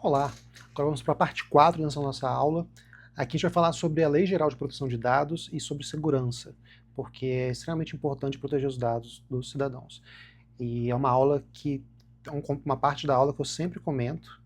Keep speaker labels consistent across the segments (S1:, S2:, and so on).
S1: Olá, agora vamos para a parte 4 dessa nossa aula. Aqui a gente vai falar sobre a Lei Geral de Proteção de Dados e sobre segurança, porque é extremamente importante proteger os dados dos cidadãos. E é uma aula que, uma parte da aula que eu sempre comento,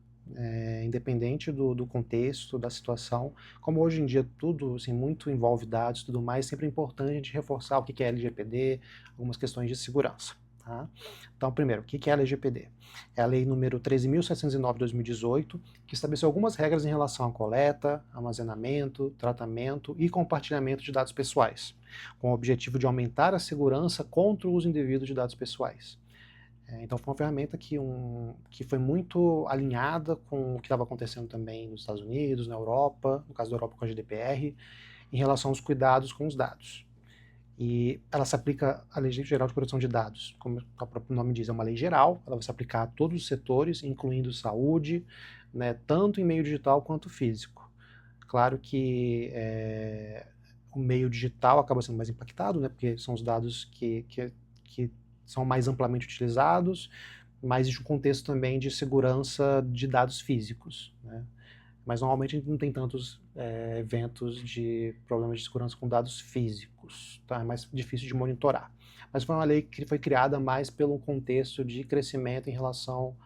S1: independente do contexto, da situação, como hoje em dia tudo assim, muito envolve dados e tudo mais, sempre é importante a gente reforçar o que é LGPD, algumas questões de segurança. Tá? Então, primeiro, o que é a LGPD? É a lei número 13.709 de 2018, que estabeleceu algumas regras em relação à coleta, armazenamento, tratamento e compartilhamento de dados pessoais, com o objetivo de aumentar a segurança contra o uso indevido de dados pessoais. Então foi uma ferramenta que foi muito alinhada com o que estava acontecendo também nos Estados Unidos, na Europa, no caso da Europa com a GDPR, em relação aos cuidados com os dados. E ela se aplica à Lei Geral de Proteção de Dados, como o próprio nome diz, é uma lei geral, ela vai se aplicar a todos os setores, incluindo saúde, né, tanto em meio digital quanto físico. Claro que o meio digital acaba sendo mais impactado, né, porque são os dados que são mais amplamente utilizados, mas existe um contexto também de segurança de dados físicos, né? Mas normalmente a gente não tem tantos eventos de problemas de segurança com dados físicos, tá? É mais difícil de monitorar. Mas foi uma lei que foi criada mais pelo contexto de crescimento em relação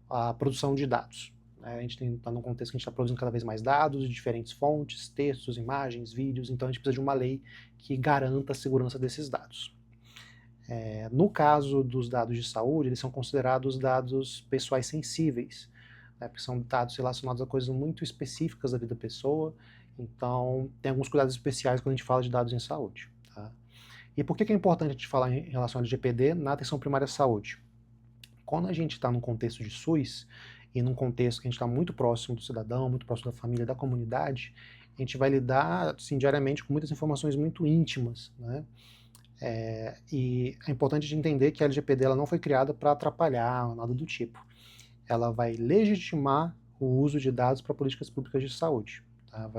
S1: à produção de dados. A gente está num contexto que a gente está produzindo cada vez mais dados de diferentes fontes, textos, imagens, vídeos, então a gente precisa de uma lei que garanta a segurança desses dados. No caso dos dados de saúde, eles são considerados dados pessoais sensíveis, né, porque são dados relacionados a coisas muito específicas da vida da pessoa, então tem alguns cuidados especiais quando a gente fala de dados em saúde. Tá? E por que é importante a gente falar em relação ao LGPD na atenção primária à saúde? Quando a gente está num contexto de SUS, e num contexto que a gente está muito próximo do cidadão, muito próximo da família, da comunidade, a gente vai lidar assim, diariamente com muitas informações muito íntimas, né? E é importante de entender que a LGPD ela não foi criada para atrapalhar, nada do tipo. Ela vai legitimar o uso de dados para políticas públicas de saúde. Tá?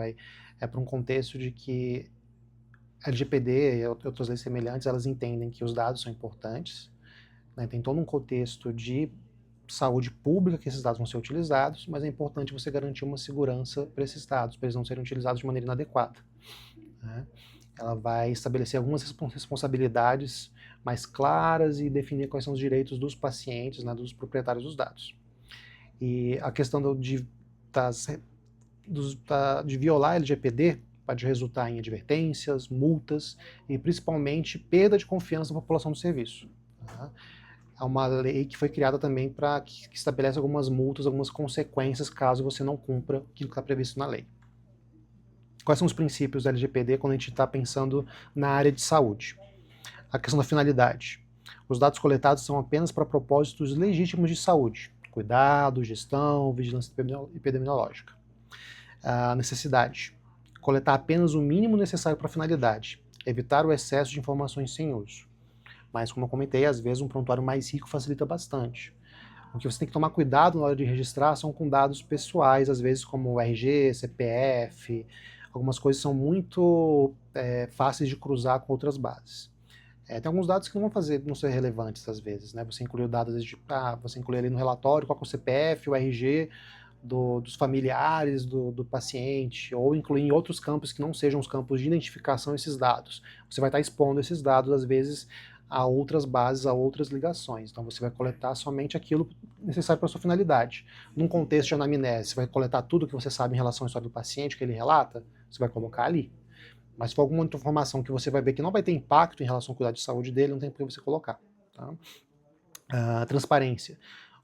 S1: É para um contexto de que a LGPD e outras leis semelhantes, elas entendem que os dados são importantes, né? Tem todo um contexto de saúde pública que esses dados vão ser utilizados, mas é importante você garantir uma segurança para esses dados, para eles não serem utilizados de maneira inadequada. Né? Ela vai estabelecer algumas responsabilidades mais claras e definir quais são os direitos dos pacientes, né, dos proprietários dos dados. E a questão de violar a LGPD pode resultar em advertências, multas e principalmente perda de confiança da população do serviço. Tá? É uma lei que foi criada também para que estabelece algumas multas, algumas consequências caso você não cumpra aquilo que está previsto na lei. Quais são os princípios da LGPD quando a gente está pensando na área de saúde? A questão da finalidade. Os dados coletados são apenas para propósitos legítimos de saúde, cuidado, gestão, vigilância epidemiológica. A necessidade. Coletar apenas o mínimo necessário para a finalidade, evitar o excesso de informações sem uso. Mas, como eu comentei, às vezes um prontuário mais rico facilita bastante. O que você tem que tomar cuidado na hora de registrar são com dados pessoais, às vezes como o RG, CPF, algumas coisas são muito fáceis de cruzar com outras bases. Tem alguns dados que não ser relevantes às vezes, né? Você inclui o dado, você inclui ali no relatório qual é o CPF, o RG dos familiares do paciente, ou incluir em outros campos que não sejam os campos de identificação esses dados. Você vai estar expondo esses dados, às vezes, a outras bases, a outras ligações. Então você vai coletar somente aquilo necessário para a sua finalidade. Num contexto de anamnese, você vai coletar tudo que você sabe em relação à história do paciente, que ele relata, você vai colocar ali. Mas se for alguma outra informação que você vai ver que não vai ter impacto em relação ao cuidado de saúde dele, não tem por que você colocar. Tá? Transparência.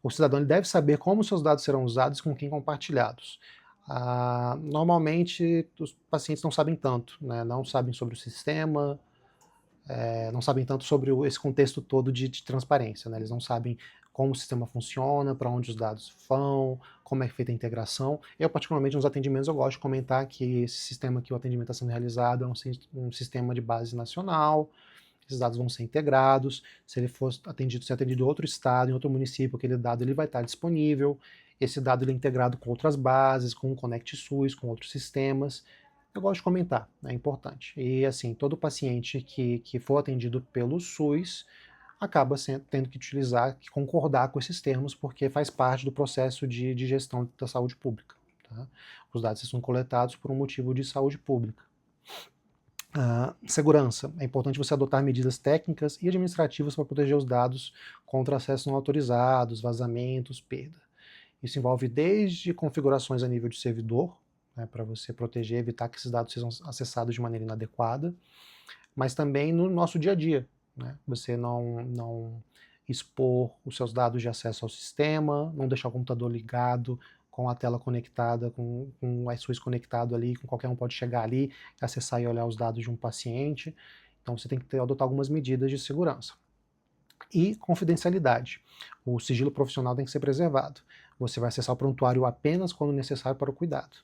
S1: O cidadão ele deve saber como seus dados serão usados e com quem compartilhados. Normalmente, os pacientes não sabem tanto, né? Não sabem sobre o sistema, não sabem tanto sobre esse contexto todo de transparência. Né? Eles não sabem como o sistema funciona, para onde os dados vão, como é feita a integração. Eu, particularmente, nos atendimentos, eu gosto de comentar que esse sistema que o atendimento está sendo realizado é um sistema de base nacional, esses dados vão ser integrados, se ele for atendido, ser atendido em outro estado, em outro município, aquele dado ele vai estar disponível, esse dado ele é integrado com outras bases, com o Conect SUS, com outros sistemas. Eu gosto de comentar, é importante. E assim, todo paciente que for atendido pelo SUS, acaba tendo que utilizar, que concordar com esses termos, porque faz parte do processo de gestão da saúde pública. Tá? Os dados são coletados por um motivo de saúde pública. Segurança. É importante você adotar medidas técnicas e administrativas para proteger os dados contra acessos não autorizados, vazamentos, perda. Isso envolve desde configurações a nível de servidor, né, para você proteger e evitar que esses dados sejam acessados de maneira inadequada, mas também no nosso dia a dia. Né? Você não expor os seus dados de acesso ao sistema, não deixar o computador ligado com a tela conectada, com o iSUS conectado ali, com qualquer um pode chegar ali, acessar e olhar os dados de um paciente. Então você tem que adotar algumas medidas de segurança. E confidencialidade. O sigilo profissional tem que ser preservado. Você vai acessar o prontuário apenas quando necessário para o cuidado.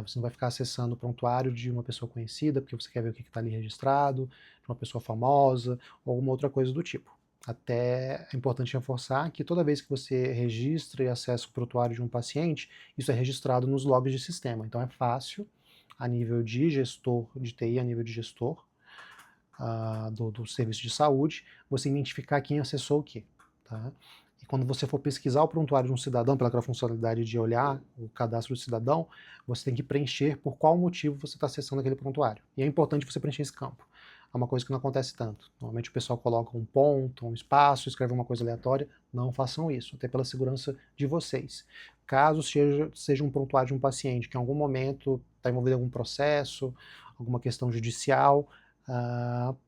S1: Você não vai ficar acessando o prontuário de uma pessoa conhecida, porque você quer ver o que está ali registrado, de uma pessoa famosa, ou alguma outra coisa do tipo. Até é importante reforçar que toda vez que você registra e acessa o prontuário de um paciente, isso é registrado nos logs de sistema. Então é fácil, a nível de gestor de TI, a nível de gestor do serviço de saúde, você identificar quem acessou o quê. Tá? E quando você for pesquisar o prontuário de um cidadão, pelaquela funcionalidade de olhar o cadastro do cidadão, você tem que preencher por qual motivo você está acessando aquele prontuário. E é importante você preencher esse campo. É uma coisa que não acontece tanto. Normalmente o pessoal coloca um ponto, um espaço, escreve uma coisa aleatória. Não façam isso, até pela segurança de vocês. Caso seja um prontuário de um paciente que em algum momento está envolvido em algum processo, alguma questão judicial,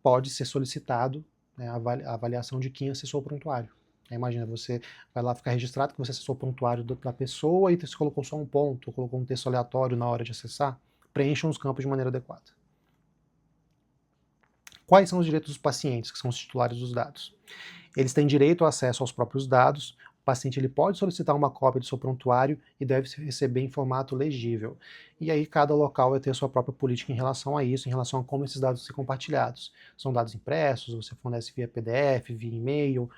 S1: pode ser solicitado, né, a avaliação de quem acessou o prontuário. Imagina, você vai lá ficar registrado que você acessou o prontuário da pessoa e você colocou só um ponto, ou colocou um texto aleatório na hora de acessar. Preencham os campos de maneira adequada. Quais são os direitos dos pacientes, que são os titulares dos dados? Eles têm direito ao acesso aos próprios dados. O paciente ele pode solicitar uma cópia do seu prontuário e deve receber em formato legível. E aí cada local vai ter a sua própria política em relação a isso, em relação a como esses dados são compartilhados. São dados impressos, você fornece via PDF, via e-mail.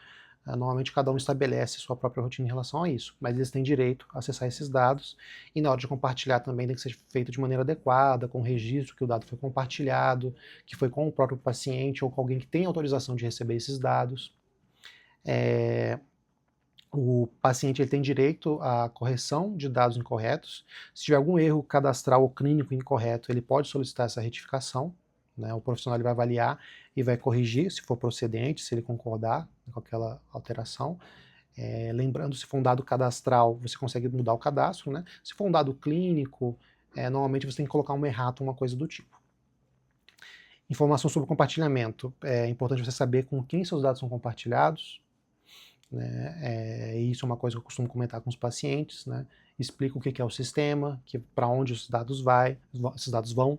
S1: Normalmente cada um estabelece sua própria rotina em relação a isso, mas eles têm direito a acessar esses dados e na hora de compartilhar também tem que ser feito de maneira adequada, com registro que o dado foi compartilhado, que foi com o próprio paciente ou com alguém que tem autorização de receber esses dados. O paciente ele tem direito à correção de dados incorretos. Se tiver algum erro cadastral ou clínico incorreto, ele pode solicitar essa retificação. Né, o profissional ele vai avaliar e vai corrigir, se for procedente, se ele concordar com aquela alteração. Lembrando, se for um dado cadastral, você consegue mudar o cadastro. Né? Se for um dado clínico, normalmente você tem que colocar um errato, uma coisa do tipo. Informação sobre compartilhamento. É importante você saber com quem seus dados são compartilhados. Né? Isso é uma coisa que eu costumo comentar com os pacientes. Né? Explica o que é o sistema, para onde esses dados vão.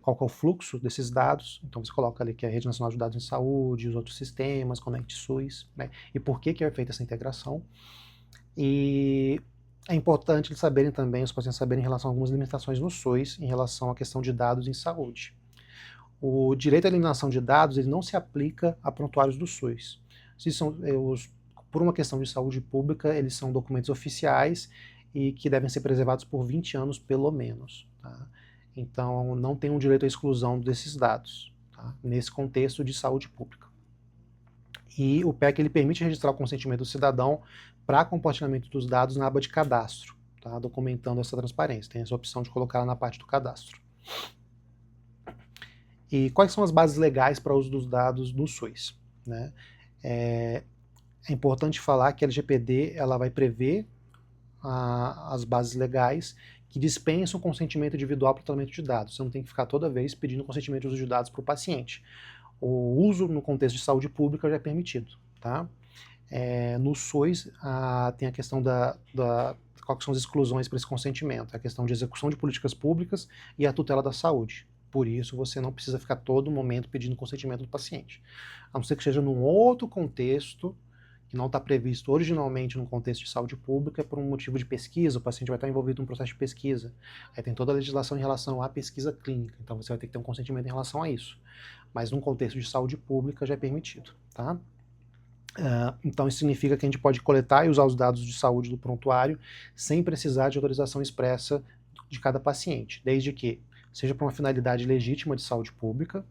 S1: Qual que é o fluxo desses dados. Então você coloca ali que é a Rede Nacional de Dados em Saúde, os outros sistemas, Conect SUS, né? E por que é feita essa integração. E é importante eles saberem também, os pacientes saberem em relação a algumas limitações no SUS em relação à questão de dados em saúde. O direito à eliminação de dados ele não se aplica a prontuários do SUS. Por uma questão de saúde pública, eles são documentos oficiais e que devem ser preservados por 20 anos pelo menos. Tá? Então, não tem um direito à exclusão desses dados, tá? Nesse contexto de saúde pública. E o PEC ele permite registrar o consentimento do cidadão para compartilhamento dos dados na aba de cadastro, tá? Documentando essa transparência. Tem essa opção de colocar na parte do cadastro. E quais são as bases legais para o uso dos dados no SUS? Né? É importante falar que a LGPD ela vai prever as bases legais que dispensam o consentimento individual para o tratamento de dados. Você não tem que ficar toda vez pedindo consentimento de uso de dados para o paciente. O uso no contexto de saúde pública já é permitido. Tá? No SUS tem a questão quais são as exclusões para esse consentimento, a questão de execução de políticas públicas e a tutela da saúde. Por isso, você não precisa ficar todo momento pedindo consentimento do paciente. A não ser que seja num outro contexto que não está previsto originalmente no contexto de saúde pública por um motivo de pesquisa, o paciente vai estar envolvido num processo de pesquisa. Aí tem toda a legislação em relação à pesquisa clínica, então você vai ter que ter um consentimento em relação a isso. Mas num contexto de saúde pública já é permitido, tá? Então isso significa que a gente pode coletar e usar os dados de saúde do prontuário sem precisar de autorização expressa de cada paciente, desde que seja para uma finalidade legítima de saúde pública,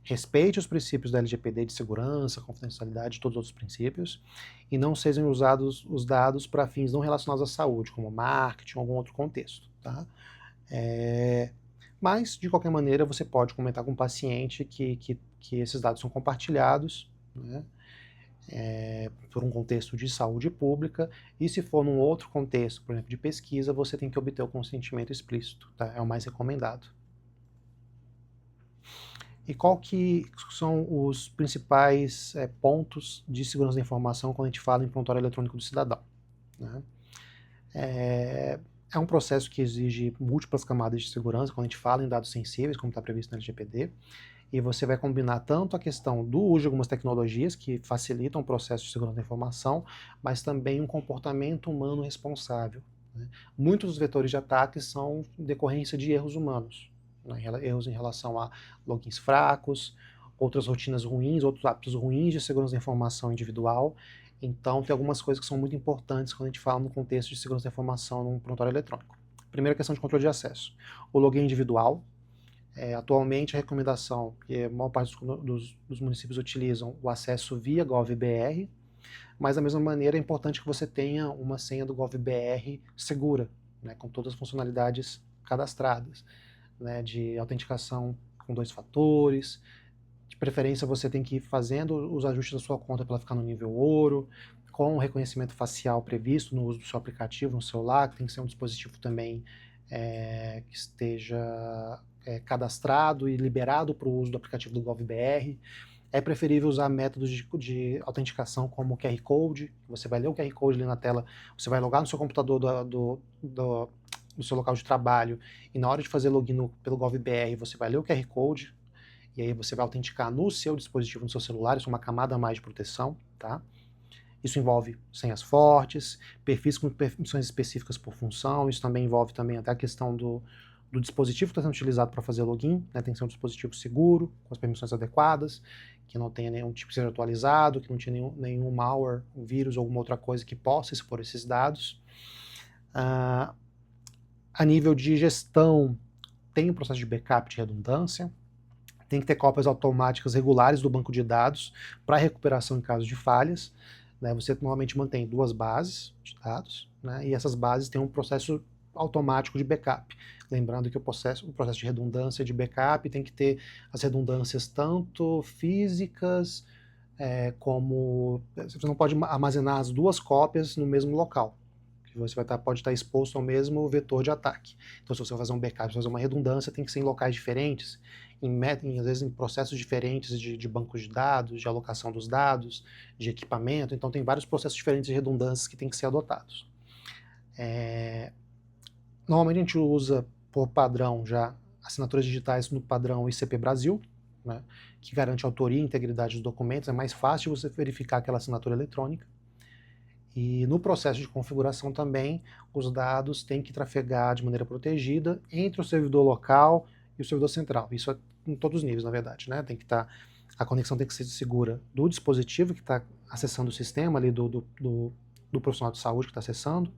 S1: Respeite os princípios da LGPD de segurança, confidencialidade e todos os outros princípios, e não sejam usados os dados para fins não relacionados à saúde, como marketing ou algum outro contexto, tá? Mas, de qualquer maneira, você pode comentar com o paciente que esses dados são compartilhados, né, por um contexto de saúde pública, e se for num outro contexto, por exemplo, de pesquisa, você tem que obter o consentimento explícito, tá? É o mais recomendado. E qual que são os principais pontos de segurança da informação quando a gente fala em prontuário eletrônico do cidadão, né? É um processo que exige múltiplas camadas de segurança quando a gente fala em dados sensíveis, como está previsto na LGPD, e você vai combinar tanto a questão do uso de algumas tecnologias que facilitam o processo de segurança da informação, mas também um comportamento humano responsável, né? Muitos dos vetores de ataque são decorrência de erros humanos, né? Erros em relação a logins fracos, outras rotinas ruins, outros hábitos ruins de segurança da informação individual. Então, tem algumas coisas que são muito importantes quando a gente fala no contexto de segurança da informação num prontuário eletrônico. Primeira questão de controle de acesso. O login individual. Atualmente, a recomendação, que a maior parte dos municípios utilizam o acesso via GovBR, mas da mesma maneira é importante que você tenha uma senha do GovBR segura, né, com todas as funcionalidades cadastradas, né, de autenticação com 2 fatores. De preferência, você tem que ir fazendo os ajustes da sua conta para ela ficar no nível ouro, com o reconhecimento facial previsto no uso do seu aplicativo no celular, que tem que ser um dispositivo também que esteja cadastrado e liberado para o uso do aplicativo do GovBR. É preferível usar métodos de autenticação como o QR Code. Você vai ler o QR Code ali na tela, você vai logar no seu computador do seu local de trabalho, e na hora de fazer login pelo GovBR, você vai ler o QR Code, e aí você vai autenticar no seu dispositivo, no seu celular. Isso é uma camada a mais de proteção, tá? Isso envolve senhas fortes, perfis com permissões específicas por função. Isso também envolve também até a questão do dispositivo que está sendo utilizado para fazer login, né? Tem que ser um dispositivo seguro, com as permissões adequadas, que não tenha nenhum tipo que seja atualizado, que não tenha nenhum malware, um vírus ou alguma outra coisa que possa expor esses dados. A nível de gestão, tem um processo de backup de redundância, tem que ter cópias automáticas regulares do banco de dados para recuperação em caso de falhas, né? Você normalmente mantém 2 bases de dados, né? E essas bases têm um processo automático de backup. Lembrando que o processo de redundância de backup tem que ter as redundâncias tanto físicas como... Você não pode armazenar as 2 cópias no mesmo local. Você pode estar exposto ao mesmo vetor de ataque. Então, se você vai fazer um backup, fazer uma redundância, tem que ser em locais diferentes, às vezes em processos diferentes de bancos de dados, de alocação dos dados, de equipamento. Então, tem vários processos diferentes de redundâncias que têm que ser adotados. Normalmente, a gente usa, por padrão, já assinaturas digitais no padrão ICP Brasil, né, que garante a autoria e integridade dos documentos. É mais fácil você verificar aquela assinatura eletrônica. E no processo de configuração também, os dados têm que trafegar de maneira protegida entre o servidor local e o servidor central. Isso é em todos os níveis, na verdade, né? A conexão tem que ser segura do dispositivo que está acessando o sistema, ali do profissional de saúde que está acessando,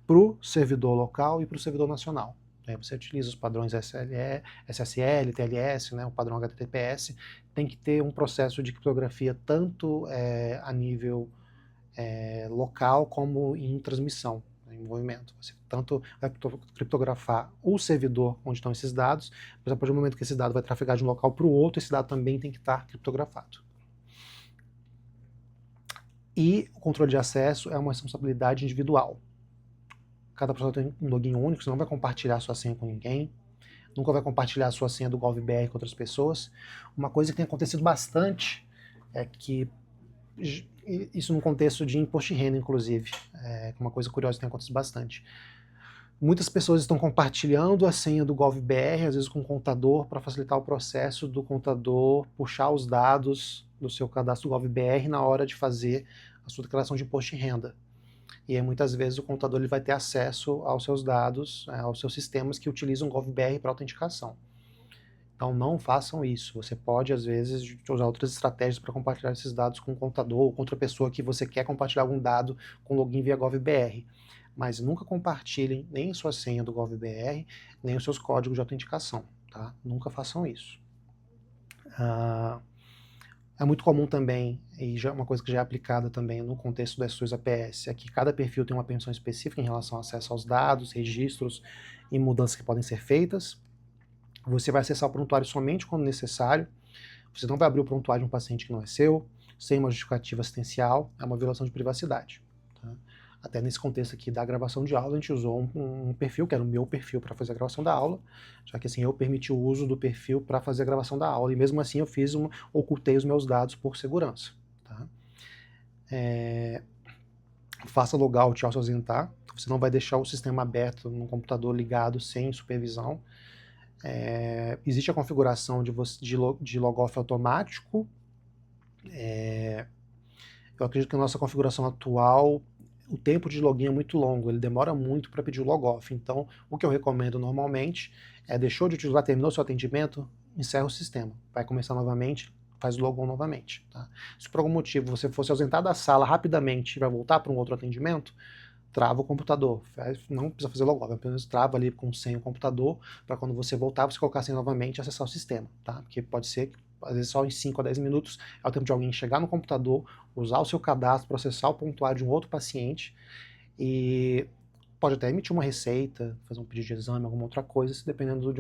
S1: para o servidor local e para o servidor nacional. Você utiliza os padrões SSL, TLS, né, o padrão HTTPS, tem que ter um processo de criptografia tanto a nível local como em transmissão, em movimento. Você tanto vai criptografar o servidor onde estão esses dados, mas a partir do momento que esse dado vai trafegar de um local para o outro, esse dado também tem que estar criptografado. E o controle de acesso é uma responsabilidade individual. Cada pessoa tem um login único, você não vai compartilhar sua senha com ninguém, nunca vai compartilhar a sua senha do GovBR com outras pessoas. Uma coisa que tem acontecido bastante é que isso no contexto de imposto de renda, inclusive, uma coisa curiosa que tem acontecido bastante. Muitas pessoas estão compartilhando a senha do GovBR, às vezes com o contador, para facilitar o processo do contador puxar os dados do seu cadastro do GovBR na hora de fazer a sua declaração de imposto de renda. E aí, muitas vezes, o contador ele vai ter acesso aos seus dados, aos seus sistemas que utilizam o GovBR para autenticação. Então, não façam isso. Você pode, às vezes, usar outras estratégias para compartilhar esses dados com o contador ou com outra pessoa que você quer compartilhar algum dado com login via GovBR. Mas nunca compartilhem nem sua senha do GovBR, nem os seus códigos de autenticação, tá? Nunca façam isso. É muito comum também, e já uma coisa que já é aplicada também no contexto do SUS APS, é que cada perfil tem uma permissão específica em relação ao acesso aos dados, registros e mudanças que podem ser feitas. Você vai acessar o prontuário somente quando necessário. Você não vai abrir o prontuário de um paciente que não é seu, sem uma justificativa assistencial, é uma violação de privacidade. Tá? Até nesse contexto aqui da gravação de aula, a gente usou um perfil, que era o meu perfil para fazer a gravação da aula, já que assim eu permiti o uso do perfil para fazer a gravação da aula, e mesmo assim eu ocultei os meus dados por segurança. Tá? Faça logout ao se ausentar, você não vai deixar o sistema aberto no computador ligado sem supervisão. Existe a configuração de logoff automático. Eu acredito que a nossa configuração atual, o tempo de login é muito longo, ele demora muito para pedir o logoff. Então, o que eu recomendo normalmente é deixou de utilizar, terminou seu atendimento, encerra o sistema. Vai começar novamente, faz o logon novamente. Tá? Se por algum motivo você fosse ausentar da sala rapidamente e vai voltar para um outro atendimento, trava o computador. Não precisa fazer logoff, apenas trava ali com senha o computador, para quando você voltar, você colocar a senha novamente e acessar o sistema. Tá? Porque pode ser que às vezes só em 5 a 10 minutos é o tempo de alguém chegar no computador, usar o seu cadastro, processar o pontuário de um outro paciente e pode até emitir uma receita, fazer um pedido de exame, alguma outra coisa, dependendo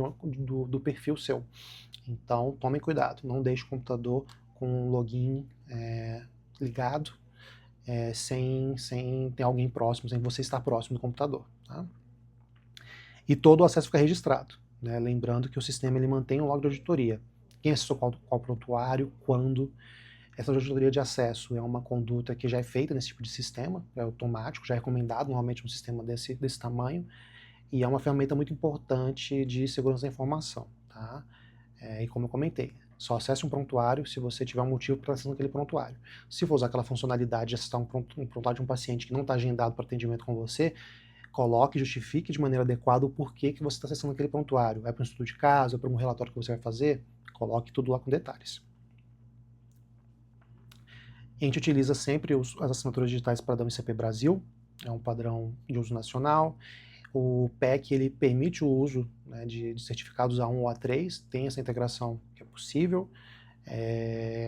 S1: do perfil seu. Então, tomem cuidado, não deixe o computador com o login ligado, sem ter alguém próximo, sem você estar próximo do computador. Tá? E todo o acesso fica registrado, né? Lembrando que o sistema ele mantém um log de auditoria. Quem acessou qual prontuário, quando. Essa auditoria de acesso é uma conduta que já é feita nesse tipo de sistema, é automático, já é recomendado normalmente um sistema desse tamanho, e é uma ferramenta muito importante de segurança da informação. Tá? E como eu comentei, só acesse um prontuário se você tiver um motivo para acessar aquele prontuário. Se for usar aquela funcionalidade de acessar um prontuário de um paciente que não está agendado para atendimento com você, coloque e justifique de maneira adequada o porquê que você está acessando aquele prontuário. É para um estudo de caso, é para um relatório que você vai fazer? Coloque tudo lá com detalhes. A gente utiliza sempre as assinaturas digitais padrão ICP Brasil, é um padrão de uso nacional. O PEC ele permite o uso, né, de certificados A1 ou A3, tem essa integração que é possível.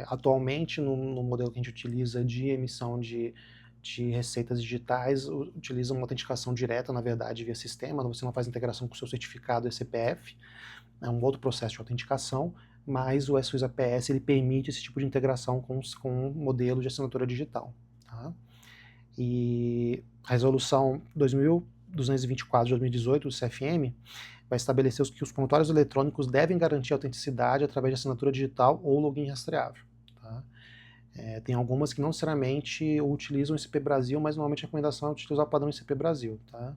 S1: Atualmente, no modelo que a gente utiliza de emissão de receitas digitais, utiliza uma autenticação direta, na verdade, via sistema, você não faz integração com o seu certificado CPF, é um outro processo de autenticação, mas o SUS APS ele permite esse tipo de integração com um modelo de assinatura digital. Tá? E a resolução 2224 de 2018 do CFM vai estabelecer que os prontuários eletrônicos devem garantir a autenticidade através de assinatura digital ou login rastreável. Tá? Tem algumas que não necessariamente utilizam o ICP Brasil, mas normalmente a recomendação é utilizar o padrão ICP Brasil. Tá?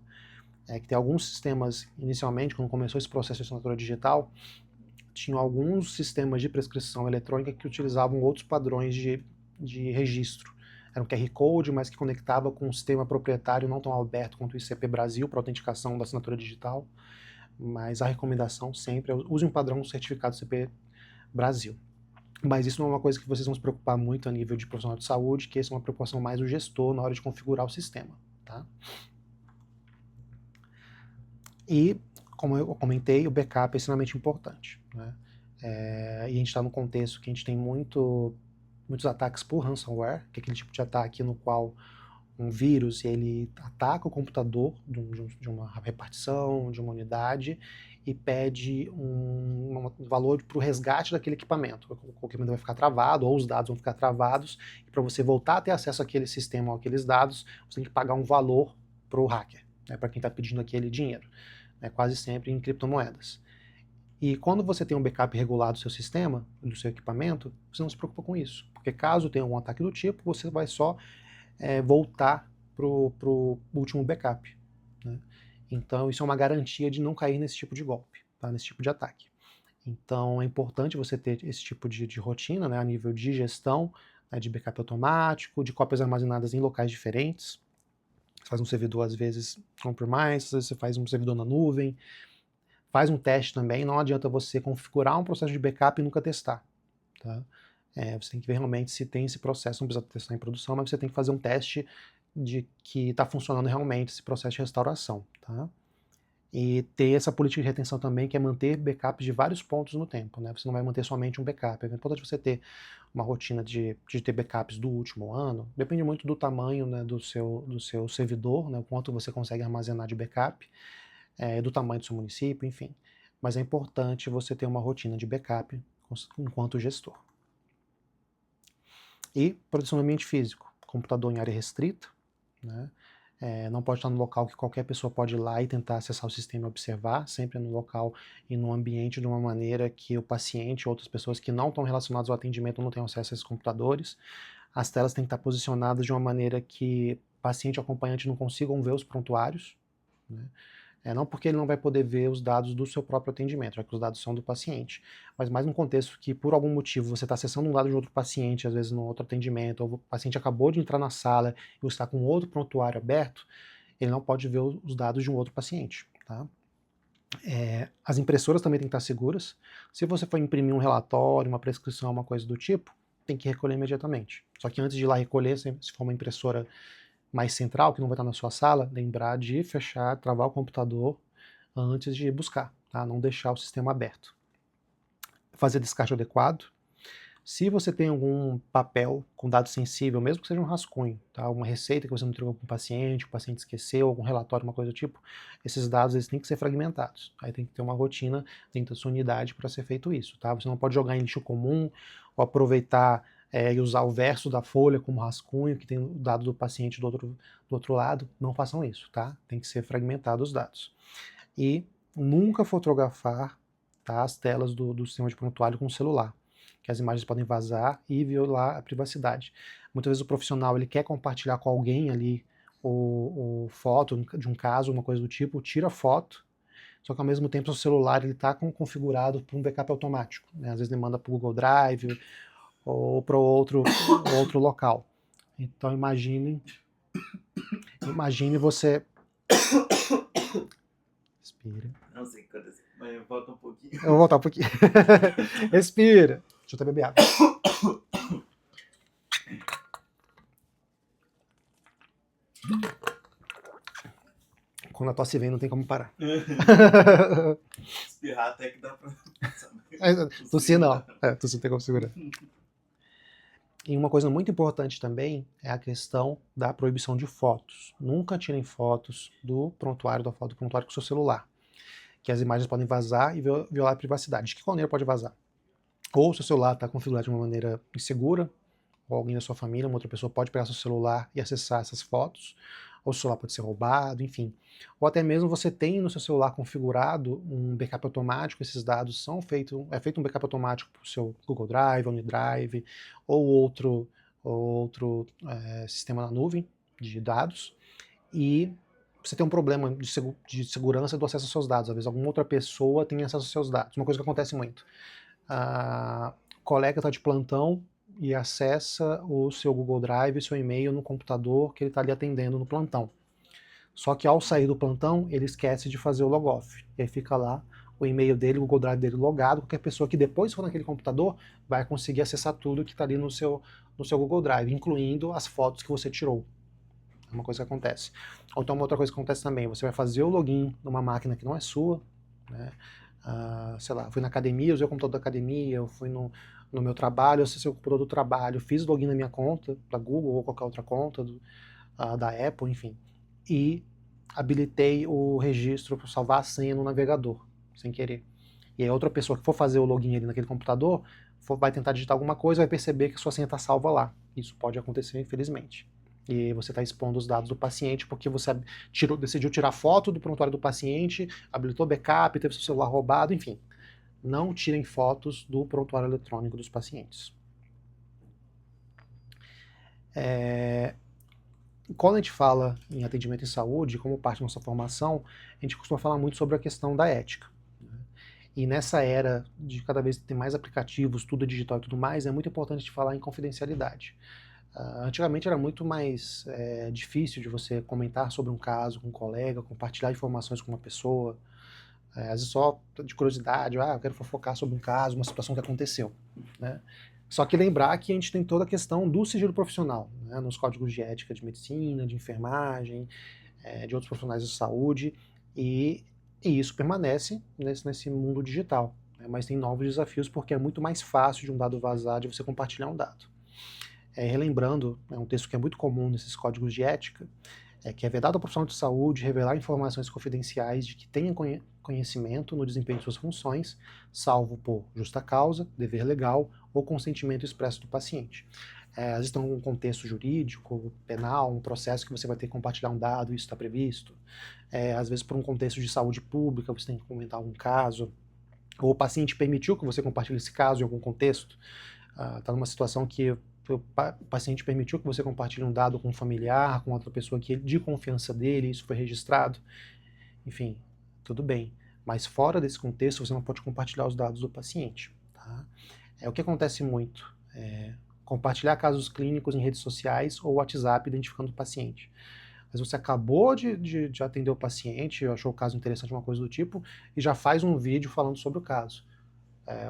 S1: Que tem alguns sistemas, inicialmente, quando começou esse processo de assinatura digital, tinham alguns sistemas de prescrição eletrônica que utilizavam outros padrões de registro. Era um QR Code, mas que conectava com um sistema proprietário não tão aberto quanto o ICP Brasil para autenticação da assinatura digital, mas a recomendação sempre é use um padrão certificado ICP Brasil. Mas isso não é uma coisa que vocês vão se preocupar muito a nível de profissional de saúde, que essa é uma preocupação mais do gestor na hora de configurar o sistema. Tá? E, como eu comentei, o backup é extremamente importante. Né? E a gente está num contexto que a gente tem muitos ataques por ransomware, que é aquele tipo de ataque no qual um vírus ele ataca o computador de uma repartição, de uma unidade, e pede um valor para o resgate daquele equipamento. O equipamento vai ficar travado, ou os dados vão ficar travados, e para você voltar a ter acesso àquele sistema ou àqueles dados, você tem que pagar um valor para o hacker, né, para quem está pedindo aquele dinheiro. Quase sempre em criptomoedas. E quando você tem um backup regulado do seu sistema, do seu equipamento, você não se preocupa com isso. Porque caso tenha algum ataque do tipo, você vai só voltar para o último backup. Né? Então isso é uma garantia de não cair nesse tipo de golpe, tá? Nesse tipo de ataque. Então é importante você ter esse tipo de rotina, né, a nível de gestão, né, de backup automático, de cópias armazenadas em locais diferentes. Você faz um servidor, às vezes, on-premise, às vezes você faz um servidor na nuvem. Faz um teste também, não adianta você configurar um processo de backup e nunca testar. Tá? Você tem que ver realmente se tem esse processo, não precisa testar em produção, mas você tem que fazer um teste de que está funcionando realmente esse processo de restauração. Tá? E ter essa política de retenção também, que é manter backups de vários pontos no tempo, né? Você não vai manter somente um backup. É importante você ter uma rotina de ter backups do último ano. Depende muito do tamanho, né, do seu servidor, né, o quanto você consegue armazenar de backup, do tamanho do seu município, enfim. Mas é importante você ter uma rotina de backup enquanto gestor. E proteção do ambiente físico. Computador em área restrita, né? Não pode estar no local que qualquer pessoa pode ir lá e tentar acessar o sistema e observar, sempre no local e no ambiente de uma maneira que o paciente ou outras pessoas que não estão relacionadas ao atendimento não tenham acesso a esses computadores. As telas têm que estar posicionadas de uma maneira que paciente e acompanhante não consigam ver os prontuários, né? Não porque ele não vai poder ver os dados do seu próprio atendimento, já que os dados são do paciente, mas mais num contexto que, por algum motivo, você está acessando um dado de outro paciente, às vezes num outro atendimento, ou o paciente acabou de entrar na sala e você está com outro prontuário aberto, ele não pode ver os dados de um outro paciente. Tá? As impressoras também têm que estar seguras. Se você for imprimir um relatório, uma prescrição, uma coisa do tipo, tem que recolher imediatamente. Só que antes de ir lá recolher, se for uma impressora mais central, que não vai estar na sua sala, lembrar de fechar, travar o computador antes de buscar, tá? Não deixar o sistema aberto. Fazer descarte adequado. Se você tem algum papel com dado sensível, mesmo que seja um rascunho, tá? Uma receita que você não entregou para o paciente esqueceu, algum relatório, uma coisa do tipo, esses dados eles têm que ser fragmentados. Aí tem que ter uma rotina dentro da sua unidade para ser feito isso, tá? Você não pode jogar em lixo comum ou aproveitar e usar o verso da folha como rascunho, que tem o dado do paciente do outro lado. Não façam isso, tá? Tem que ser fragmentados os dados. E nunca fotografar, tá, as telas do sistema de prontuário com o celular, que as imagens podem vazar e violar a privacidade. Muitas vezes o profissional ele quer compartilhar com alguém ali o foto de um caso, uma coisa do tipo, tira foto, só que ao mesmo tempo o celular ele está configurado para um backup automático, né? Às vezes ele manda para o Google Drive ou para outro local. Então imagine você... Respira.
S2: Não sei quando assim, mas volta um pouquinho.
S1: Eu vou voltar um pouquinho. Respira. Deixa eu até beber água. Quando a tosse vem, não tem como parar.
S2: Espirrar até que dá pra...
S1: Tossir não. Tossir não tem como segurar. E uma coisa muito importante também é a questão da proibição de fotos. Nunca tirem fotos do prontuário, da foto do prontuário com o seu celular, que as imagens podem vazar e violar a privacidade. De que maneira pode vazar? Ou o seu celular está configurado de uma maneira insegura, ou alguém da sua família, uma outra pessoa pode pegar seu celular e acessar essas fotos, ou o celular pode ser roubado, enfim. Ou até mesmo você tem no seu celular configurado um backup automático, esses dados são é feito um backup automático para o seu Google Drive, OneDrive, ou outro sistema na nuvem de dados, e você tem um problema de segurança do acesso aos seus dados. Às vezes alguma outra pessoa tem acesso aos seus dados. Uma coisa que acontece muito. A colega está de plantão e acessa o seu Google Drive, seu e-mail no computador que ele está ali atendendo no plantão. Só que ao sair do plantão, ele esquece de fazer o logoff. E aí fica lá o e-mail dele, o Google Drive dele logado. Qualquer pessoa que depois for naquele computador vai conseguir acessar tudo que está ali no seu Google Drive, incluindo as fotos que você tirou. É uma coisa que acontece. Ou então uma outra coisa que acontece também, você vai fazer o login numa máquina que não é sua, né? Sei lá, fui na academia, usei o computador da academia, eu fui no meu trabalho, acessei o computador do trabalho, fiz login na minha conta, da Google ou qualquer outra conta, da Apple, enfim, e habilitei o registro para salvar a senha no navegador, sem querer. E aí outra pessoa que for fazer o login ali naquele computador, vai tentar digitar alguma coisa, vai perceber que a sua senha está salva lá. Isso pode acontecer, infelizmente. E você está expondo os dados do paciente porque você decidiu tirar foto do prontuário do paciente, habilitou backup, teve seu celular roubado, enfim. Não tirem fotos do prontuário eletrônico dos pacientes. Quando a gente fala em atendimento em saúde, como parte da nossa formação, a gente costuma falar muito sobre a questão da ética. E nessa era de cada vez ter mais aplicativos, tudo digital e tudo mais, é muito importante a gente falar em confidencialidade. Antigamente era muito mais difícil de você comentar sobre um caso com um colega, compartilhar informações com uma pessoa, às vezes só de curiosidade, eu quero fofocar sobre um caso, uma situação que aconteceu, né? Só que lembrar que a gente tem toda a questão do sigilo profissional, né, nos códigos de ética de medicina, de enfermagem, de outros profissionais de saúde, e E isso permanece nesse mundo digital, né? Mas tem novos desafios porque é muito mais fácil de um dado vazar de você compartilhar um dado. Relembrando, é um texto que é muito comum nesses códigos de ética, que é vedado ao profissional de saúde revelar informações confidenciais de que tenha conhecimento no desempenho de suas funções, salvo por justa causa, dever legal ou consentimento expresso do paciente. Às vezes tem um contexto jurídico, penal, um processo que você vai ter que compartilhar um dado, isso está previsto. Às vezes por um contexto de saúde pública, você tem que comentar algum caso, ou o paciente permitiu que você compartilhe esse caso em algum contexto. Está numa situação que o paciente permitiu que você compartilhe um dado com um familiar, com outra pessoa que de confiança dele, isso foi registrado. Enfim, tudo bem. Mas fora desse contexto, você não pode compartilhar os dados do paciente. Tá? O que acontece muito compartilhar casos clínicos em redes sociais ou WhatsApp identificando o paciente. Mas você acabou de atender o paciente, achou o caso interessante, uma coisa do tipo, e já faz um vídeo falando sobre o caso.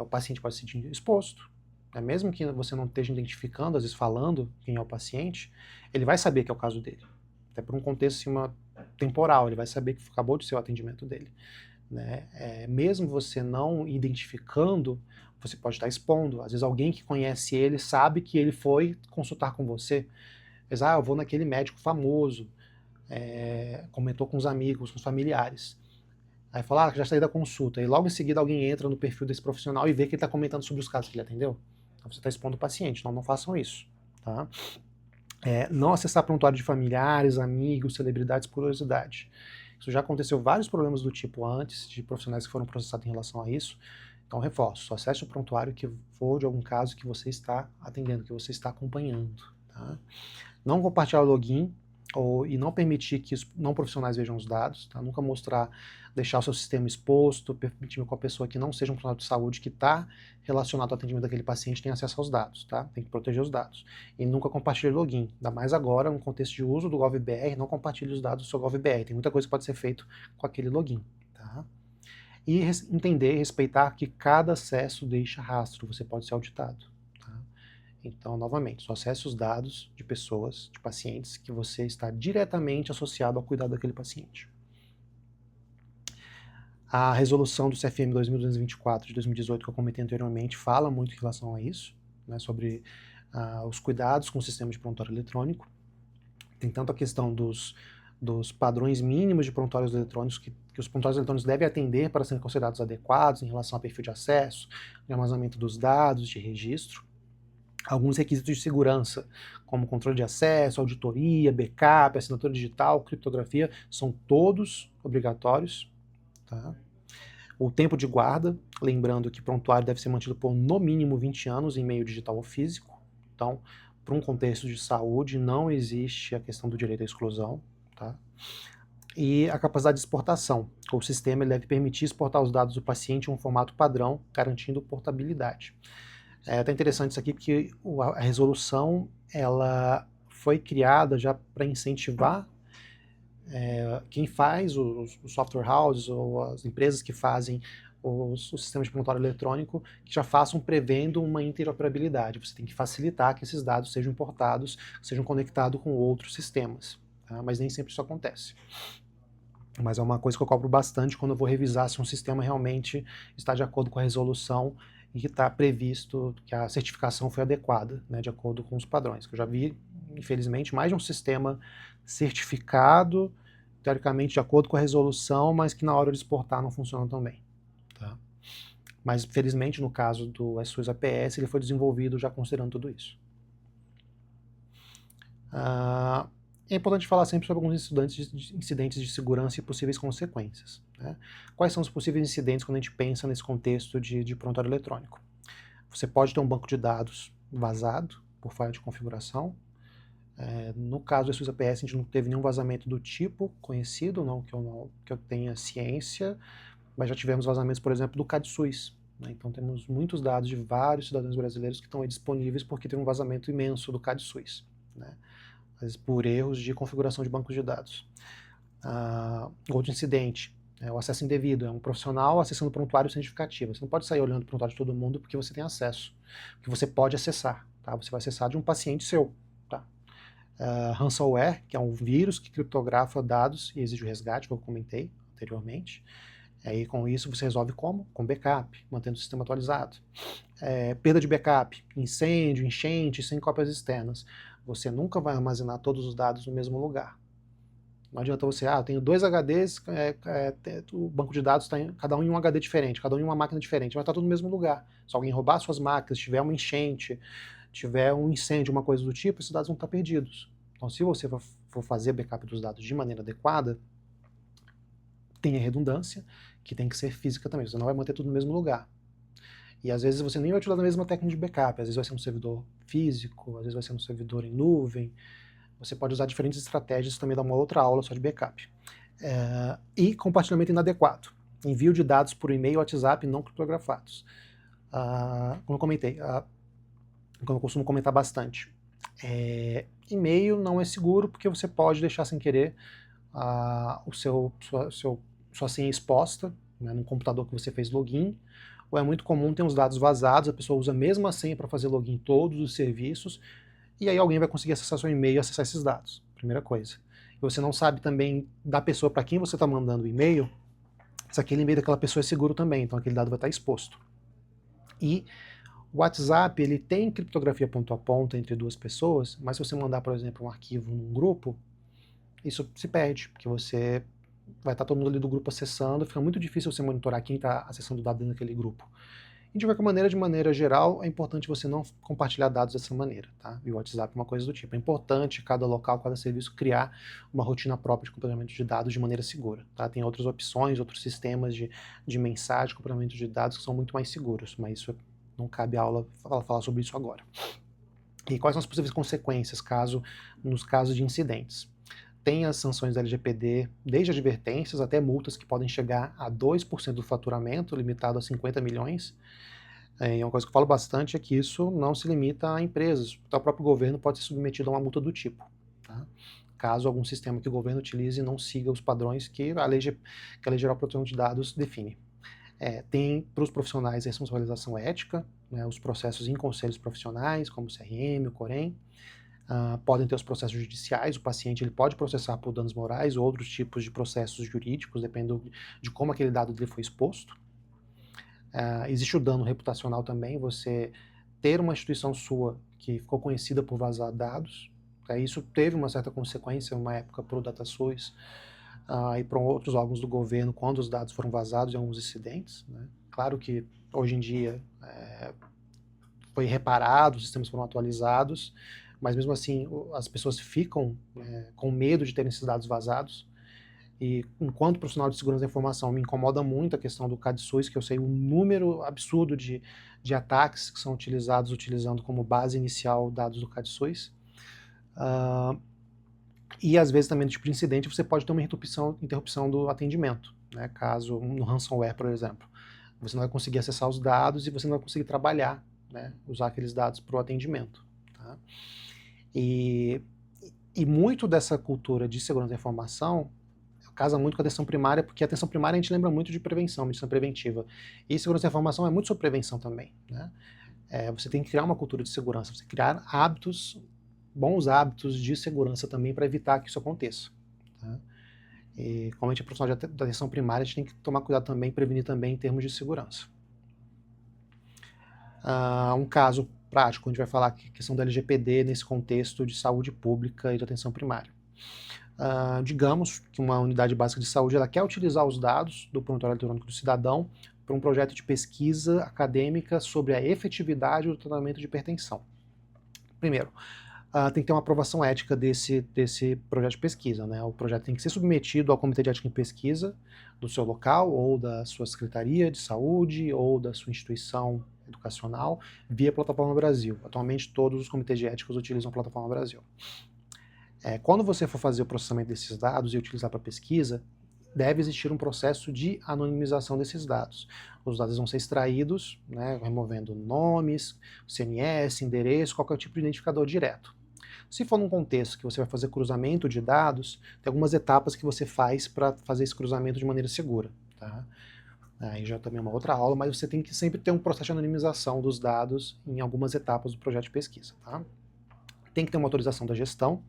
S1: O paciente pode se sentir exposto. Mesmo que você não esteja identificando, às vezes falando quem é o paciente, ele vai saber que é o caso dele. Até por um contexto assim, temporal, ele vai saber que acabou de ser o atendimento dele. Né? Mesmo você não identificando, você pode estar expondo. Às vezes alguém que conhece ele sabe que ele foi consultar com você. Mas, eu vou naquele médico famoso, comentou com os amigos, com os familiares. Aí fala, já saí da consulta. E logo em seguida alguém entra no perfil desse profissional e vê que ele está comentando sobre os casos que ele atendeu. Então você está expondo o paciente, não façam isso. Tá? Não acessar prontuário de familiares, amigos, celebridades por curiosidade. Isso já aconteceu vários problemas do tipo antes, de profissionais que foram processados em relação a isso. Então, reforço, só acesse o prontuário que for de algum caso que você está atendendo, que você está acompanhando. Tá? Não compartilhar o login e não permitir que os não profissionais vejam os dados, tá? Nunca mostrar, deixar o seu sistema exposto, permitir que a pessoa que não seja um profissional de saúde que está relacionado ao atendimento daquele paciente tenha acesso aos dados, tá? Tem que proteger os dados. E nunca compartilhe login, ainda mais agora no contexto de uso do GovBR, não compartilhe os dados do seu GovBR, tem muita coisa que pode ser feito com aquele login, tá? E entender e respeitar que cada acesso deixa rastro, você pode ser auditado. Então, novamente, só acesse os dados de pessoas, de pacientes, que você está diretamente associado ao cuidado daquele paciente. A resolução do CFM 2224 de 2018, que eu comentei anteriormente, fala muito em relação a isso, né, sobre os cuidados com o sistema de prontuário eletrônico. Tem tanto a questão dos padrões mínimos de prontuários eletrônicos que os prontuários eletrônicos devem atender para serem considerados adequados em relação ao perfil de acesso, de armazenamento dos dados, de registro. Alguns requisitos de segurança, como controle de acesso, auditoria, backup, assinatura digital, criptografia, são todos obrigatórios. Tá? O tempo de guarda, lembrando que prontuário deve ser mantido por no mínimo 20 anos em meio digital ou físico. Então, para um contexto de saúde, não existe a questão do direito à exclusão. Tá? E a capacidade de exportação. O sistema deve permitir exportar os dados do paciente em um formato padrão, garantindo portabilidade. É até interessante isso aqui, porque a resolução ela foi criada já para incentivar quem faz os software houses ou as empresas que fazem o sistema de prontuário eletrônico, que já façam prevendo uma interoperabilidade. Você tem que facilitar que esses dados sejam importados, sejam conectados com outros sistemas. Tá? Mas nem sempre isso acontece. Mas é uma coisa que eu cobro bastante quando eu vou revisar se um sistema realmente está de acordo com a resolução e que está previsto que a certificação foi adequada, né, de acordo com os padrões. Eu já vi, infelizmente, mais de um sistema certificado, teoricamente de acordo com a resolução, mas que na hora de exportar não funciona tão bem. Tá? Mas, felizmente, no caso do SUS APS, ele foi desenvolvido já considerando tudo isso. É importante falar sempre sobre alguns incidentes de segurança e possíveis consequências. Né? Quais são os possíveis incidentes quando a gente pensa nesse contexto de prontuário eletrônico? Você pode ter um banco de dados vazado por falha de configuração. No caso do SUS APS, a gente não teve nenhum vazamento do tipo conhecido, não que eu tenha ciência, mas já tivemos vazamentos, por exemplo, do CadSUS. Né? Então temos muitos dados de vários cidadãos brasileiros que estão aí disponíveis porque teve um vazamento imenso do CadSUS. Né? Às vezes por erros de configuração de bancos de dados. Outro incidente, o acesso indevido, é um profissional acessando o prontuário sem justificativa. Você não pode sair olhando o prontuário de todo mundo porque você tem acesso, porque você pode acessar, tá? Você vai acessar de um paciente seu. Tá? Ransomware, que é um vírus que criptografa dados e exige o resgate, que eu comentei anteriormente. Aí com isso você resolve como? Com backup, mantendo o sistema atualizado. Perda de backup, incêndio, enchente, sem cópias externas. Você nunca vai armazenar todos os dados no mesmo lugar. Não adianta você, eu tenho 2 HDs, o banco de dados está cada um em um HD diferente, cada um em uma máquina diferente, mas está tudo no mesmo lugar. Se alguém roubar suas máquinas, tiver uma enchente, tiver um incêndio, uma coisa do tipo, esses dados vão estar perdidos. Então, se você for fazer backup dos dados de maneira adequada, tenha redundância, que tem que ser física também, você não vai manter tudo no mesmo lugar. E às vezes você nem vai utilizar a mesma técnica de backup, às vezes vai ser um servidor físico, às vezes vai ser um servidor em nuvem. Você pode usar diferentes estratégias, também dá uma outra aula só de backup. E compartilhamento inadequado. Envio de dados por e-mail, WhatsApp não criptografados. Como eu comentei, como eu costumo comentar bastante, e-mail não é seguro porque você pode deixar sem querer sua senha exposta, né, no computador que você fez login, ou é muito comum ter uns dados vazados, a pessoa usa a mesma senha para fazer login em todos os serviços, e aí alguém vai conseguir acessar seu e-mail e acessar esses dados, primeira coisa. E você não sabe também da pessoa para quem você está mandando o e-mail, se aquele e-mail daquela pessoa é seguro também, então aquele dado vai estar exposto. E o WhatsApp, ele tem criptografia ponto a ponto entre duas pessoas, mas se você mandar, por exemplo, um arquivo num grupo, isso se perde, porque você vai estar todo mundo ali do grupo acessando, fica muito difícil você monitorar quem está acessando o dado dentro daquele grupo. E de qualquer maneira, de maneira geral, é importante você não compartilhar dados dessa maneira, tá? E o WhatsApp é uma coisa do tipo. É importante cada local, cada serviço criar uma rotina própria de compartilhamento de dados de maneira segura, tá? Tem outras opções, outros sistemas de mensagem, de compartilhamento de dados que são muito mais seguros, mas isso não cabe a aula falar sobre isso agora. E quais são as possíveis consequências nos casos de incidentes? Tem as sanções da LGPD, desde advertências até multas que podem chegar a 2% do faturamento, limitado a 50 milhões. E uma coisa que eu falo bastante é que isso não se limita a empresas. O próprio governo pode ser submetido a uma multa do tipo, tá? Caso algum sistema que o governo utilize não siga os padrões que a Lei Geral de Proteção de Dados define. Tem para os profissionais a responsabilização ética, né, os processos em conselhos profissionais, como o CRM, o Corem. Podem ter os processos judiciais, o paciente ele pode processar por danos morais ou outros tipos de processos jurídicos, dependendo de como aquele dado dele foi exposto. Existe o dano reputacional também, você ter uma instituição sua que ficou conhecida por vazar dados. Isso teve uma certa consequência, uma época para o DataSUS e para outros órgãos do governo, quando os dados foram vazados em alguns incidentes, né? Claro que hoje em dia foi reparado, os sistemas foram atualizados, mas mesmo assim as pessoas ficam com medo de terem esses dados vazados. E enquanto profissional de segurança da informação me incomoda muito a questão do CADSUS, que eu sei um número absurdo de ataques que são utilizados utilizando como base inicial dados do CADSUS. E às vezes também no tipo de incidente você pode ter uma interrupção do atendimento, né? Caso no ransomware, por exemplo. Você não vai conseguir acessar os dados e você não vai conseguir trabalhar, né? Usar aqueles dados para o atendimento. Tá? E muito dessa cultura de segurança da informação casa muito com a atenção primária, porque a atenção primária a gente lembra muito de prevenção, medicina preventiva. E segurança da informação é muito sobre prevenção também, né? Você tem que criar uma cultura de segurança, você criar bons hábitos de segurança também para evitar que isso aconteça. Tá? E como a gente é profissional de atenção primária, a gente tem que tomar cuidado também, prevenir também em termos de segurança. Um caso prático, a gente vai falar a questão da LGPD nesse contexto de saúde pública e de atenção primária. Digamos que uma unidade básica de saúde ela quer utilizar os dados do prontuário eletrônico do cidadão para um projeto de pesquisa acadêmica sobre a efetividade do tratamento de hipertensão. Primeiro, tem que ter uma aprovação ética desse projeto de pesquisa, né? O projeto tem que ser submetido ao Comitê de Ética em Pesquisa do seu local, ou da sua Secretaria de Saúde, ou da sua instituição educacional, via Plataforma Brasil. Atualmente, todos os comitês de éticos utilizam a Plataforma Brasil. Quando você for fazer o processamento desses dados e utilizar para pesquisa, deve existir um processo de anonimização desses dados. Os dados vão ser extraídos, né, removendo nomes, CNS, endereço, qualquer tipo de identificador direto. Se for num contexto que você vai fazer cruzamento de dados, tem algumas etapas que você faz para fazer esse cruzamento de maneira segura. Tá? Aí já também é uma outra aula, mas você tem que sempre ter um processo de anonimização dos dados em algumas etapas do projeto de pesquisa. Tá? tem que ter uma autorização da gestão,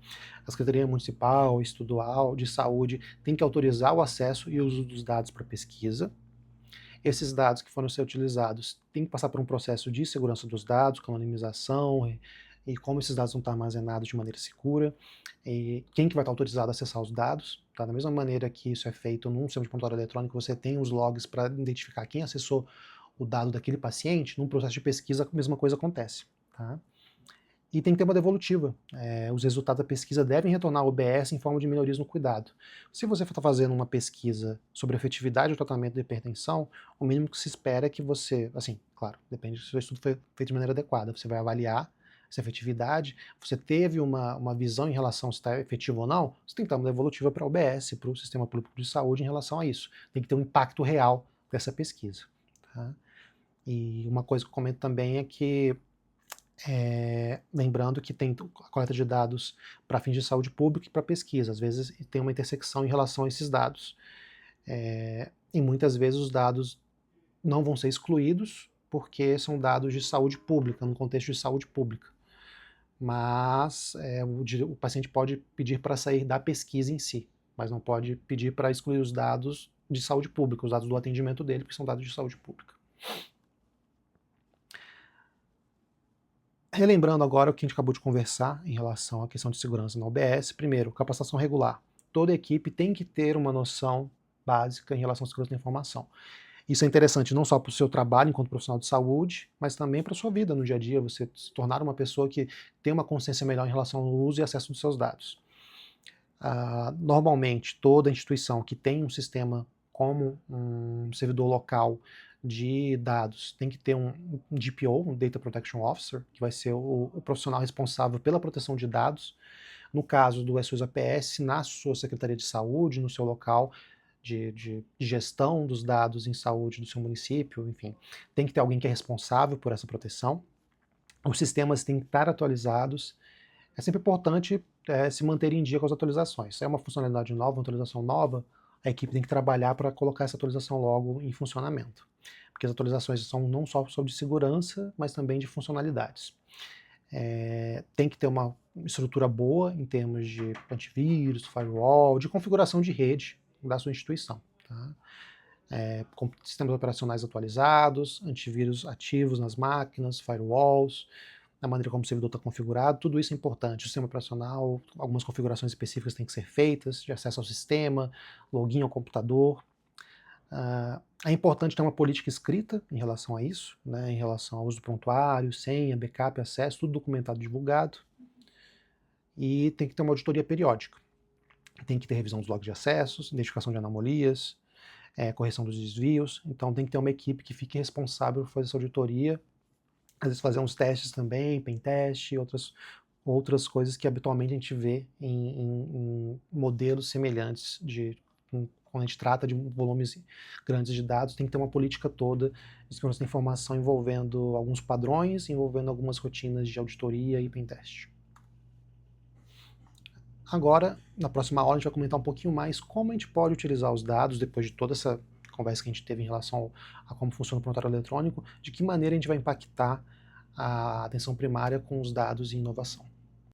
S1: a Secretaria Municipal, Estadual, de Saúde tem que autorizar o acesso e o uso dos dados para pesquisa. Esses dados que foram ser utilizados têm que passar por um processo de segurança dos dados, com anonimização e como esses dados vão estar armazenados de maneira segura, e quem que vai estar autorizado a acessar os dados. Tá? Da mesma maneira que isso é feito num sistema de prontuário eletrônico, você tem os logs para identificar quem acessou o dado daquele paciente, num processo de pesquisa a mesma coisa acontece. Tá? E tem que ter uma devolutiva. Os resultados da pesquisa devem retornar ao OBS em forma de melhorias no cuidado. Se você está fazendo uma pesquisa sobre a efetividade do tratamento de hipertensão, o mínimo que se espera é que você, assim, claro, depende se o estudo foi feito de maneira adequada, você vai avaliar essa efetividade, você teve uma visão em relação se está efetivo ou não, você tem que dar uma devolutiva para a OBS, para o Sistema Público de Saúde em relação a isso. Tem que ter um impacto real dessa pesquisa. Tá? E uma coisa que eu comento também é que lembrando que tem a coleta de dados para fins de saúde pública e para pesquisa. Às vezes tem uma intersecção em relação a esses dados. E muitas vezes os dados não vão ser excluídos porque são dados de saúde pública, no contexto de saúde pública. Mas o paciente pode pedir para sair da pesquisa em si, mas não pode pedir para excluir os dados de saúde pública, os dados do atendimento dele, porque são dados de saúde pública. Relembrando agora o que a gente acabou de conversar em relação à questão de segurança na OBS. Primeiro, capacitação regular. Toda equipe tem que ter uma noção básica em relação à segurança da informação. Isso é interessante não só para o seu trabalho enquanto profissional de saúde, mas também para a sua vida no dia a dia, você se tornar uma pessoa que tem uma consciência melhor em relação ao uso e acesso dos seus dados. Normalmente, toda instituição que tem um sistema como um servidor local de dados tem que ter um DPO, um Data Protection Officer, que vai ser o profissional responsável pela proteção de dados. No caso do SUS APS, na sua Secretaria de Saúde, no seu local de gestão dos dados em saúde do seu município, enfim, tem que ter alguém que é responsável por essa proteção. Os sistemas têm que estar atualizados. É sempre importante se manter em dia com as atualizações. Se é uma funcionalidade nova, uma atualização nova, a equipe tem que trabalhar para colocar essa atualização logo em funcionamento. Porque as atualizações são não só sobre segurança, mas também de funcionalidades. Tem que ter uma estrutura boa em termos de antivírus, firewall, de configuração de rede da sua instituição. Tá? Com sistemas operacionais atualizados, antivírus ativos nas máquinas, firewalls, a maneira como o servidor está configurado, tudo isso é importante. O sistema operacional, algumas configurações específicas têm que ser feitas, de acesso ao sistema, login ao computador. É importante ter uma política escrita em relação a isso, né, em relação ao uso do prontuário, senha, backup, acesso, tudo documentado e divulgado. E tem que ter uma auditoria periódica. Tem que ter revisão dos logs de acessos, identificação de anomalias, correção dos desvios. Então tem que ter uma equipe que fique responsável por fazer essa auditoria, às vezes fazer uns testes também, pentest, outras coisas que habitualmente a gente vê em modelos semelhantes quando a gente trata de volumes grandes de dados, tem que ter uma política toda de segurança da informação envolvendo alguns padrões, envolvendo algumas rotinas de auditoria e pentest. Agora, na próxima aula, a gente vai comentar um pouquinho mais como a gente pode utilizar os dados, depois de toda essa conversa que a gente teve em relação a como funciona o prontuário eletrônico, de que maneira a gente vai impactar a atenção primária com os dados e inovação.